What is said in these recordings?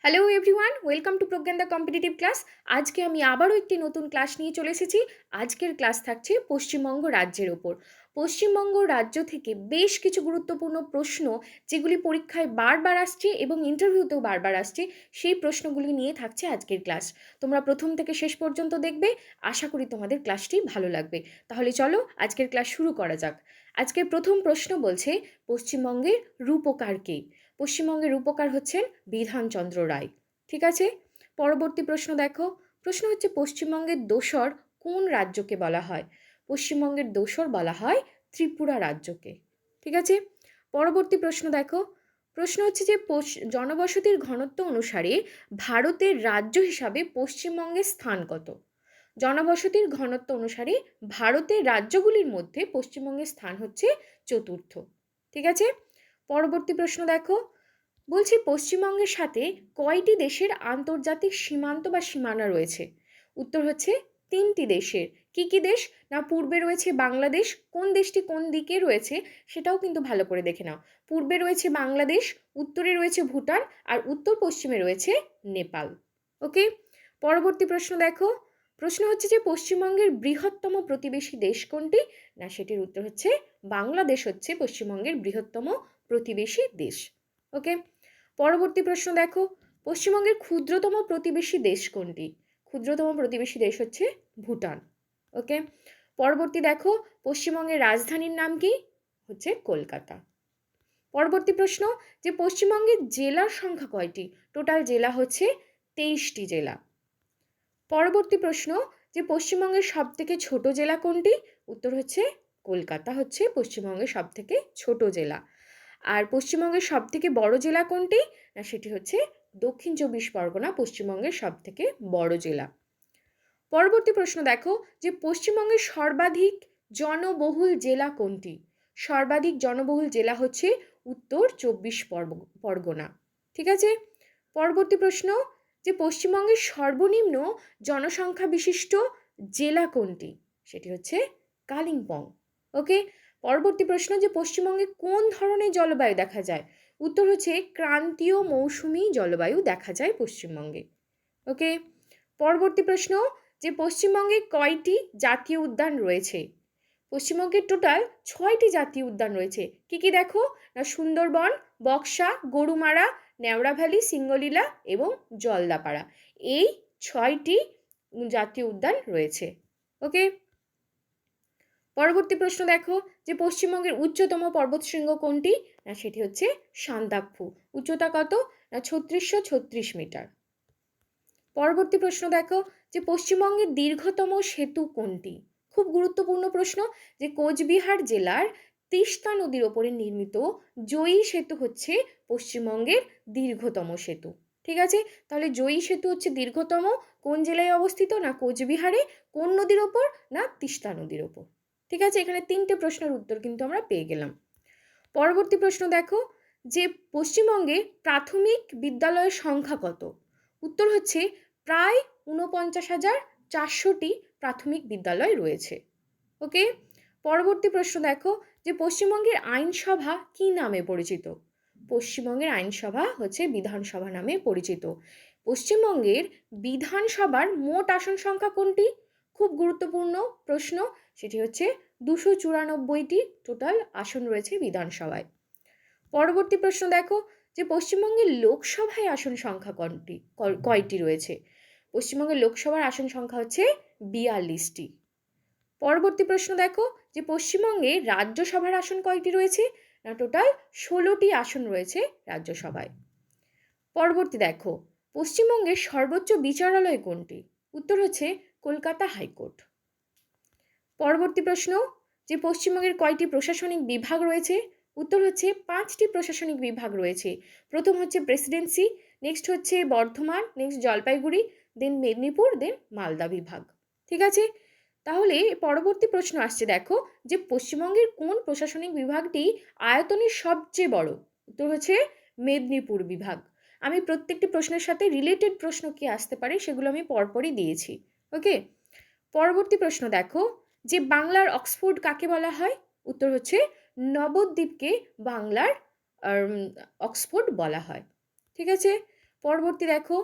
Hello everyone, welcome to Pragyan the competitive class. আজকে আমি আবারও একটি নতুন ক্লাস নিয়ে চলে এসেছি। আজকের ক্লাস থাকছে পশ্চিমবঙ্গ রাজ্যের ওপর। পশ্চিমবঙ্গ রাজ্য থেকে বেশ কিছু গুরুত্বপূর্ণ প্রশ্ন, যেগুলি পরীক্ষায় বারবার আসছে এবং ইন্টারভিউতেও বারবার আসছে, সেই প্রশ্নগুলি নিয়ে থাকছে আজকের ক্লাস। তোমরা প্রথম থেকে শেষ পর্যন্ত দেখবে, আশা করি তোমাদের ক্লাসটি ভালো লাগবে। তাহলে চলো আজকের ক্লাস শুরু করা যাক। আজকের প্রথম প্রশ্ন বলছে, পশ্চিমবঙ্গের রূপকার কে? পশ্চিমবঙ্গের রূপকার হচ্ছেন বিধানচন্দ্র রায়। ঠিক আছে, পরবর্তী প্রশ্ন দেখো। প্রশ্ন হচ্ছে, পশ্চিমবঙ্গের দোসর কোন রাজ্যকে বলা হয়? পশ্চিমবঙ্গের দোসর বলা হয় ত্রিপুরা রাজ্যকে। ঠিক আছে, পরবর্তী প্রশ্ন দেখো। প্রশ্ন হচ্ছে যে জনবসতির ঘনত্ব অনুসারে ভারতের রাজ্য হিসাবে পশ্চিমবঙ্গের স্থান কত? জনবসতির ঘনত্ব অনুসারে ভারতের রাজ্যগুলির মধ্যে পশ্চিমবঙ্গের স্থান হচ্ছে চতুর্থ। ঠিক আছে, পরবর্তী প্রশ্ন দেখো। বলছি, পশ্চিমবঙ্গের সাথে কয়টি দেশের আন্তর্জাতিক সীমান্ত বা সীমানা রয়েছে? উত্তর হচ্ছে 3টি দেশের। কি কি দেশ? না, পূর্বে রয়েছে বাংলাদেশ। কোন দেশটি কোন দিকে রয়েছে সেটাও কিন্তু ভালো করে দেখে নাও। পূর্বে রয়েছে বাংলাদেশ, উত্তরে রয়েছে ভুটান, আর উত্তর পশ্চিমে রয়েছে নেপাল। ওকে, পরবর্তী প্রশ্ন দেখো। প্রশ্ন হচ্ছে যে পশ্চিমবঙ্গের বৃহত্তম প্রতিবেশী দেশ কোনটি? না, সেটির উত্তর হচ্ছে বাংলাদেশ হচ্ছে পশ্চিমবঙ্গের বৃহত্তম প্রতিবেশী দেশ। ওকে, পরবর্তী প্রশ্ন দেখো। পশ্চিমবঙ্গের ক্ষুদ্রতম প্রতিবেশী দেশ কোনটি? ক্ষুদ্রতম প্রতিবেশী দেশ হচ্ছে ভুটান। ওকে, পরবর্তী দেখো। পশ্চিমবঙ্গের রাজধানীর নাম কি? হচ্ছে কলকাতা। পরবর্তী প্রশ্ন, যে পশ্চিমবঙ্গের জেলার সংখ্যা কয়টি? টোটাল জেলা হচ্ছে 23টি জেলা। পরবর্তী প্রশ্ন, যে পশ্চিমবঙ্গের সবথেকে ছোট জেলা কোনটি? উত্তর হচ্ছে কলকাতা হচ্ছে পশ্চিমবঙ্গের সবথেকে ছোট জেলা। আর পশ্চিমবঙ্গের সবথেকে বড় জেলা কোনটি? না, সেটি হচ্ছে দক্ষিণ চব্বিশ পরগনা পশ্চিমবঙ্গের সবথেকে বড় জেলা। পরবর্তী প্রশ্ন দেখো, যে পশ্চিমবঙ্গের সর্বাধিক জনবহুল জেলা কোনটি? সর্বাধিক জনবহুল জেলা হচ্ছে উত্তর চব্বিশ পরগনা। ঠিক আছে, পরবর্তী প্রশ্ন, যে পশ্চিমবঙ্গের সর্বনিম্ন জনসংখ্যা বিশিষ্ট জেলা কোনটি? সেটি হচ্ছে কালিম্পং। ওকে, পরবর্তী প্রশ্ন, যে পশ্চিমবঙ্গে কোন ধরনের জলবায়ু দেখা যায়? উত্তর হচ্ছে ক্রান্তীয় মৌসুমী জলবায়ু দেখা যায় পশ্চিমবঙ্গে। ওকে, পরবর্তী প্রশ্ন, যে পশ্চিমবঙ্গে কয়টি জাতীয় উদ্যান রয়েছে? পশ্চিমবঙ্গের টোটাল 6টি জাতীয় উদ্যান রয়েছে। কি কি দেখো? না, সুন্দরবন, বক্সা, গরুমারা, নেওড়া ভ্যালি, সিঙ্গলীলা এবং জলদাপাড়া। এই 6টি জাতীয় উদ্যান রয়েছে। ওকে, পরবর্তী প্রশ্ন দেখো, যে পশ্চিমবঙ্গের উচ্চতম পর্বতশৃঙ্গ কোনটি? না, সেটি হচ্ছে সান্দাকফু। উচ্চতা কত? না, 3636 মিটার। পরবর্তী প্রশ্ন দেখো, যে পশ্চিমবঙ্গের দীর্ঘতম সেতু কোনটি? খুব গুরুত্বপূর্ণ প্রশ্ন। যে কোচবিহার জেলার তিস্তা নদীর ওপরে নির্মিত জয়ী সেতু হচ্ছে পশ্চিমবঙ্গের দীর্ঘতম সেতু। ঠিক আছে, তাহলে জয়ী সেতু হচ্ছে দীর্ঘতম। কোন জেলায় অবস্থিত? না, কোচবিহারে। কোন নদীর ওপর? না, তিস্তা নদীর ওপর। ঠিক আছে, এখানে 3টে প্রশ্নের উত্তর কিন্তু আমরা পেয়ে গেলাম। পরবর্তী প্রশ্ন দেখো, যে পশ্চিমবঙ্গে প্রাথমিক বিদ্যালয়ের সংখ্যা কত? উত্তর হচ্ছে প্রায় 49,400টি প্রাথমিক বিদ্যালয় রয়েছে। ওকে, পরবর্তী প্রশ্ন দেখো, যে পশ্চিমবঙ্গের আইনসভা কি নামে পরিচিত? পশ্চিমবঙ্গের আইনসভা হচ্ছে বিধানসভা নামে পরিচিত। পশ্চিমবঙ্গের বিধানসভার মোট আসন সংখ্যা কোনটি? খুব গুরুত্বপূর্ণ প্রশ্ন। সেটি হচ্ছে 294টি টোটাল আসন রয়েছে বিধানসভায়। পরবর্তী প্রশ্ন দেখো, যে পশ্চিমবঙ্গের লোকসভায় আসন সংখ্যা কয়টি রয়েছে? পশ্চিমবঙ্গের লোকসভার আসন সংখ্যা হচ্ছে 42টি। পরবর্তী প্রশ্ন দেখো, যে পশ্চিমবঙ্গে রাজ্যসভার আসন কয়টি রয়েছে? না, টোটাল 16টি আসন রয়েছে রাজ্যসভায়। পরবর্তী দেখো, পশ্চিমবঙ্গের সর্বোচ্চ বিচারালয় কোনটি? উত্তর হচ্ছে কলকাতা হাইকোর্ট। পরবর্তী প্রশ্ন, যে পশ্চিমবঙ্গের কয়টি প্রশাসনিক বিভাগ রয়েছে? উত্তর হচ্ছে 5টি প্রশাসনিক বিভাগ রয়েছে। প্রথম হচ্ছে প্রেসিডেন্সি, নেক্সট হচ্ছে বর্ধমান, নেক্সট জলপাইগুড়ি, দেন মেদিনীপুর, দেন মালদা বিভাগ। ঠিক আছে, তাহলে পরবর্তী প্রশ্ন আসছে দেখো, যে পশ্চিমবঙ্গের কোন প্রশাসনিক বিভাগটি আয়তনে সবচেয়ে বড়? উত্তর হচ্ছে মেদিনীপুর বিভাগ। আমি প্রত্যেকটি প্রশ্নের সাথে রিলেটেড প্রশ্ন কি আসতে পারে সেগুলো আমি পরপরই দিয়েছি। ওকে, পরবর্তী প্রশ্ন দেখো, যে বাংলার অক্সফোর্ড কাকে বলা হয়? উত্তর হচ্ছে নবদ্বীপকে বাংলার অক্সফোর্ড বলা হয়। ঠিক আছে, পরবর্তী দেখো,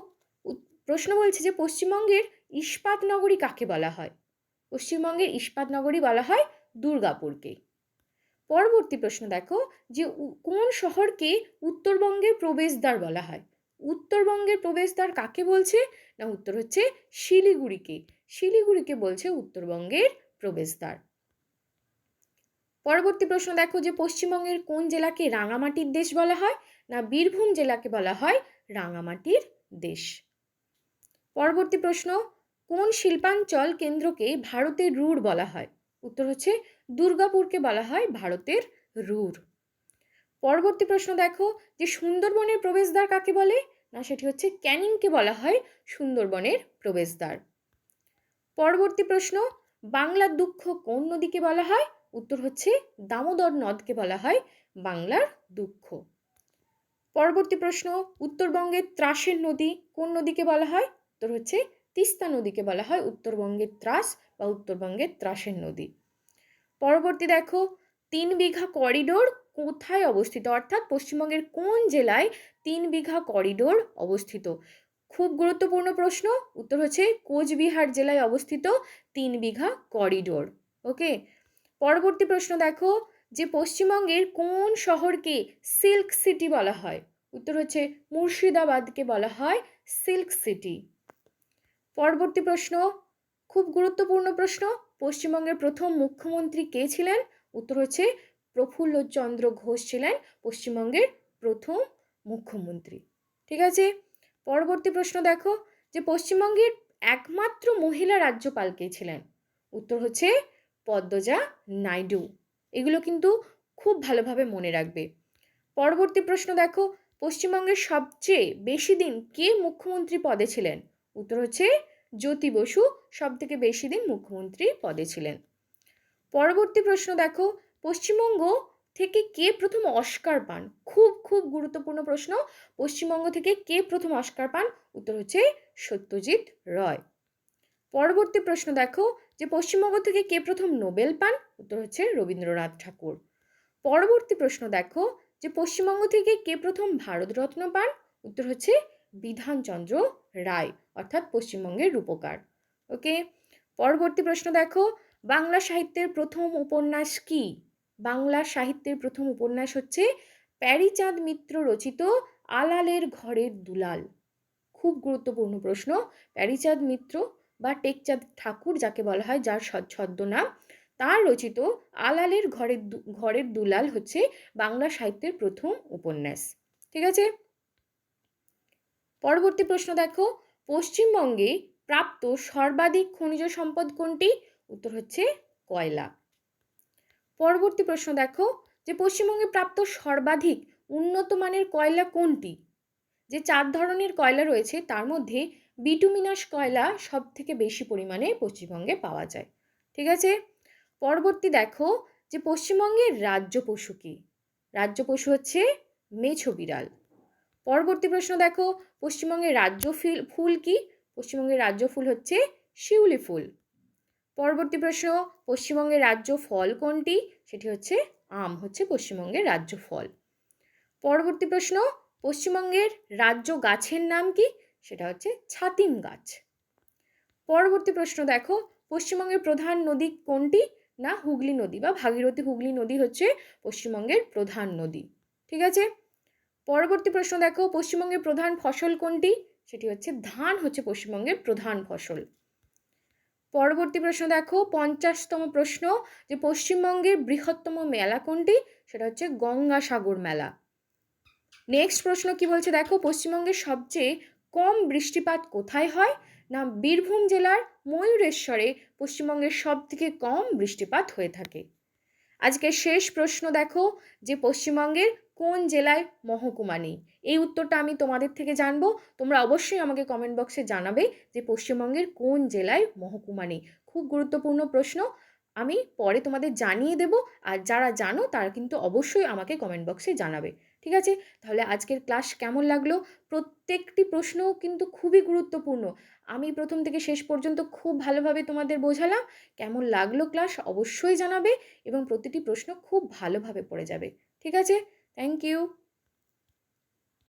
প্রশ্ন বলছে যে পশ্চিমবঙ্গের ইস্পাত নগরী কাকে বলা হয়? পশ্চিমবঙ্গের ইস্পাত নগরী বলা হয় দুর্গাপুরকে। পরবর্তী প্রশ্ন দেখো যে কোন শহরকে উত্তরবঙ্গের প্রবেশদ্বার বলা হয়? উত্তরবঙ্গের প্রবেশদ্বার কাকে বলছে? না, উত্তর হচ্ছে শিলিগুড়িকে। শিলিগুড়িকে বলছে উত্তরবঙ্গের প্রবেশদ্বার। পরবর্তী প্রশ্ন দেখো যে পশ্চিমবঙ্গের কোন জেলাকে রাঙামাটির দেশ বলা হয়? না, বীরভূম জেলাকে বলা হয় রাঙামাটির দেশ। পরবর্তী প্রশ্ন, কোন শিল্পাঞ্চল কেন্দ্রকে ভারতের রুর বলা হয়? উত্তর হচ্ছে দুর্গাপুরকে বলা হয় ভারতের রুর। পরবর্তী প্রশ্ন দেখো যে সুন্দরবনের প্রবেশদ্বার কাকে বলে? না, সেটি হচ্ছে ক্যানিংকে বলা হয় সুন্দরবনের প্রবেশদ্বার। পরবর্তী প্রশ্ন, বাংলার দুঃখ কোন নদীকে বলা হয়? উত্তর হচ্ছে দামোদর নদকে বলা হয় বাংলার দুঃখ। পরবর্তী প্রশ্ন, উত্তরবঙ্গের ত্রাসের নদী কোন নদীকে বলা হয়? উত্তর হচ্ছে তিস্তা নদীকে বলা হয় উত্তরবঙ্গের ত্রাস বা উত্তরবঙ্গের ত্রাসের নদী। পরবর্তী দেখো, 3 বিঘা করিডোর কোথায় অবস্থিত? অর্থাৎ পশ্চিমবঙ্গের কোন জেলায় 3 বিঘা করিডোর অবস্থিত? খুব গুরুত্বপূর্ণ প্রশ্ন, উত্তর হচ্ছে কোচবিহার জেলায় অবস্থিত 3 বিঘা করিডোর। ওকে। পরবর্তী প্রশ্ন দেখো যে পশ্চিমবঙ্গের কোন শহরকে সিল্ক সিটি বলা হয়? উত্তর হচ্ছে মুর্শিদাবাদকে বলা হয় সিল্ক সিটি। পরবর্তী প্রশ্ন, খুব গুরুত্বপূর্ণ প্রশ্ন, পশ্চিমবঙ্গের প্রথম মুখ্যমন্ত্রী কে ছিলেন? উত্তর হচ্ছে প্রফুল্লচন্দ্র ঘোষ ছিলেন পশ্চিমবঙ্গের প্রথম মুখ্যমন্ত্রী। ঠিক আছে। পরবর্তী প্রশ্ন দেখো যে পশ্চিমবঙ্গের একমাত্র মহিলা রাজ্যপাল কে ছিলেন? উত্তর হচ্ছে পদ্মজা নাইডু। এগুলো কিন্তু খুব ভালোভাবে মনে রাখবে। পরবর্তী প্রশ্ন দেখো, পশ্চিমবঙ্গের সবচেয়ে বেশি দিন কে মুখ্যমন্ত্রী পদে ছিলেন? উত্তর হচ্ছে জ্যোতি বসু সবথেকে বেশি দিন মুখ্যমন্ত্রী পদে ছিলেন। পরবর্তী প্রশ্ন দেখো, পশ্চিমবঙ্গ থেকে কে প্রথম অস্কার পান? খুব খুব গুরুত্বপূর্ণ প্রশ্ন, পশ্চিমবঙ্গ থেকে কে প্রথম অস্কার পান? উত্তর হচ্ছে সত্যজিৎ রায়। পরবর্তী প্রশ্ন দেখো যে পশ্চিমবঙ্গ থেকে কে প্রথম নোবেল পান? উত্তর হচ্ছে রবীন্দ্রনাথ ঠাকুর। পরবর্তী প্রশ্ন দেখো যে পশ্চিমবঙ্গ থেকে কে প্রথম ভারতরত্ন পান? উত্তর হচ্ছে বিধানচন্দ্র রায়, অর্থাৎ পশ্চিমবঙ্গের রূপকার। ওকে। পরবর্তী প্রশ্ন দেখো, বাংলা সাহিত্যের প্রথম উপন্যাস কি? বাংলা সাহিত্যের প্রথম উপন্যাস হচ্ছে প্যারীচাঁদ মিত্র রচিত আলালের ঘরের দুলাল। খুব গুরুত্বপূর্ণ প্রশ্ন, প্যারীচাঁদ মিত্র বা টেকচাঁদ ঠাকুর যাকে বলা হয়, যার ছদ্মনাম, তার রচিত আলালের ঘরের দুলাল হচ্ছে বাংলা সাহিত্যের প্রথম উপন্যাস। ঠিক আছে। পরবর্তী প্রশ্ন দেখো, পশ্চিমবঙ্গে প্রাপ্ত সর্বাধিক খনিজ সম্পদ কোনটি? উত্তর হচ্ছে কয়লা। পরবর্তী প্রশ্ন দেখো যে পশ্চিমবঙ্গে প্রাপ্ত সর্বাধিক উন্নত মানের কয়লা কোনটি? যে 4 ধরনের কয়লা রয়েছে তার মধ্যে বিটুমিনাস কয়লা সব থেকে বেশি পরিমাণে পশ্চিমবঙ্গে পাওয়া যায়। ঠিক আছে। পরবর্তী দেখো যে পশ্চিমবঙ্গের রাজ্য পশু কি? রাজ্য পশু হচ্ছে মেছো বিড়াল। পরবর্তী প্রশ্ন দেখো, পশ্চিমবঙ্গের রাজ্য ফুল কি? পশ্চিমবঙ্গের রাজ্য ফুল হচ্ছে শিউলি ফুল। পরবর্তী প্রশ্ন, পশ্চিমবঙ্গের রাজ্য ফল কোনটি? সেটি হচ্ছে আম, হচ্ছে পশ্চিমবঙ্গের রাজ্য ফল। পরবর্তী প্রশ্ন, পশ্চিমবঙ্গের রাজ্য গাছের নাম কি? সেটা হচ্ছে ছাতিম গাছ। পরবর্তী প্রশ্ন দেখো, পশ্চিমবঙ্গের প্রধান নদী কোনটি? না, হুগলি নদী বা ভাগীরথী হুগলি নদী হচ্ছে পশ্চিমবঙ্গের প্রধান নদী। ঠিক আছে। পরবর্তী প্রশ্ন দেখো, পশ্চিমবঙ্গের প্রধান ফসল কোনটি? সেটি হচ্ছে ধান, হচ্ছে পশ্চিমবঙ্গের প্রধান ফসল। পরবর্তী প্রশ্ন দেখো 50তম প্রশ্ন, যে পশ্চিমবঙ্গের বৃহত্তম মেলা কোনটি? সেটা হচ্ছে গঙ্গাসাগর মেলা। নেক্সট প্রশ্ন কি বলছে দেখো, পশ্চিমবঙ্গের সবচেয়ে কম বৃষ্টিপাত কোথায় হয়? না, বীরভূম জেলার ময়ূরেশ্বরে পশ্চিমবঙ্গের সবথেকে কম বৃষ্টিপাত হয়ে থাকে। আজকে শেষ প্রশ্ন দেখো যে পশ্চিমবঙ্গের কোন জেলায় মহকুমা নেই? এই উত্তরটা আমি তোমাদের থেকে জানবো। তোমরা অবশ্যই আমাকে কমেন্ট বক্সে জানাবে যে পশ্চিমবঙ্গের কোন জেলায় মহকুমা নেই। খুব গুরুত্বপূর্ণ প্রশ্ন, আমি পরে তোমাদের জানিয়ে দেব। আর যারা জানো তারা কিন্তু অবশ্যই আমাকে কমেন্ট বক্সে জানাবে। ঠিক আছে। তাহলে আজকের ক্লাস কেমন লাগলো? প্রত্যেকটি প্রশ্ন কিন্তু খুবই গুরুত্বপূর্ণ। আমি প্রথম থেকে শেষ পর্যন্ত খুব ভালোভাবে তোমাদের বোঝালাম। কেমন লাগলো ক্লাস অবশ্যই জানাবে এবং প্রতিটি প্রশ্ন খুব ভালোভাবে পড়ে যাবে। ঠিক আছে। Thank you.